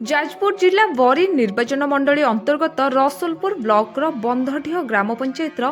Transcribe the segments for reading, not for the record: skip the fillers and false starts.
जाजपुर जिला बरी निर्वाचन मंडली अंतर्गत रसुलपुर ब्लॉकर बंधढीह ग्राम पंचायतर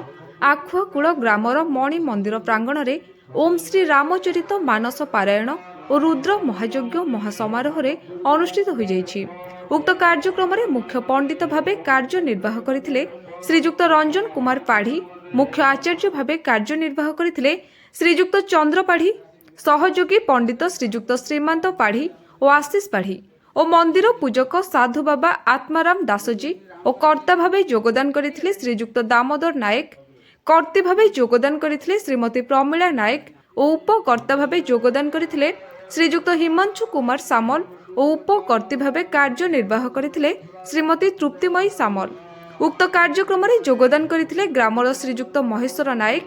आखुआकूल ग्रामर मणि मंदिर प्रांगण में ओम श्री रामचरित मानस पारायण और रुद्र महायज्ञ महासमारोह अनुष्ठित हो जाइछि। उक्त कार्यक्रम में मुख्य पंडित भावे कार्यनिर्वाह करथिले श्रीजुक्त रंजन कुमार पाढ़ी, मुख्य आचार्य भावे कार्यनिर्वाह करथिले श्रीजुक्त चंद्र पाढ़ी, सहयोगी पंडित श्रीजुक्त श्रीमंत पाढ़ी और आशीष पाढ़ी और मंदिर पूजक साधु बाबा आत्माराम दासजी और कर्ता भावे योगदान करथिले श्रीजुक्त दामोदर नायक, कर्ती भावे योगदान करथिले श्रीमती प्रमीला नायक और उपकर्ता भावे योगदान करथिले श्रीजुक्त हिमांशु कुमार सामल और उपकर्ती भावे कार्यनिर्वाह करथिले श्रीमती तृप्तिमयी सामल। उक्त कार्यक्रम में योगदान करथिले ग्रामर श्रीजुक्त महेश्वर नायक,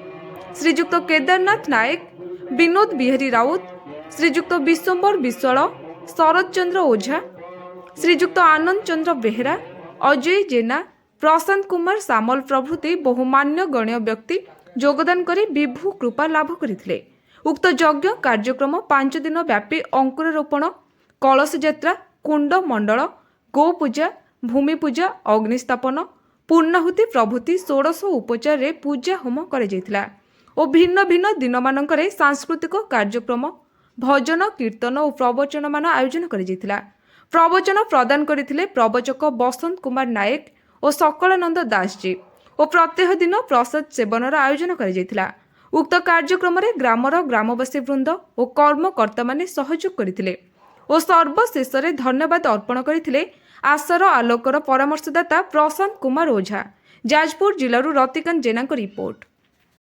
श्रीजुक्त केदारनाथ नायक, विनोद बिहारी राउत, श्रीजुक्त विश्वंबर विश्वाल, शरद चंद्र ओझा, श्रीजुक्त आनंद चंद्र बेहरा, अजय जेना, प्रशांत कुमार सामल प्रभृति बहु मान्य गण्य व्यक्ति योगदान करी विभु कृपा लाभ करथिले। उक्त यज्ञ कार्यक्रम 5 दिन व्यापी अंकुरोपण, कलश यात्रा, कुंड मंडल, गो पूजा, भूमि पूजा, अग्निस्थापन, पूर्णाहुति प्रभृति 16 उपचार रे पूजा होम करा जायतिला और भिन्न भिन्न दिन मानकरे सांस्कृतिक कार्यक्रम, भजन कीर्तन और प्रवचन मान आयोजन करा जायतिला। प्रवचन प्रदान करथिले प्रवचक बसंत कुमार नायक और सकलानंद दास जी और प्रत्येक दिन प्रसाद सेवनर आयोजन करा जायतिला। उक्त कार्यक्रम में ग्रामर ग्रामवासी वृंद और कर्मकर्ता माने सहयोग करथिले और सर्वशेष धन्यवाद अर्पण करथिले आशर आलोकर परामर्शदाता प्रशांत कुमार ओझा। जाजपुर जिलूर रतिकांत जेना रिपोर्ट।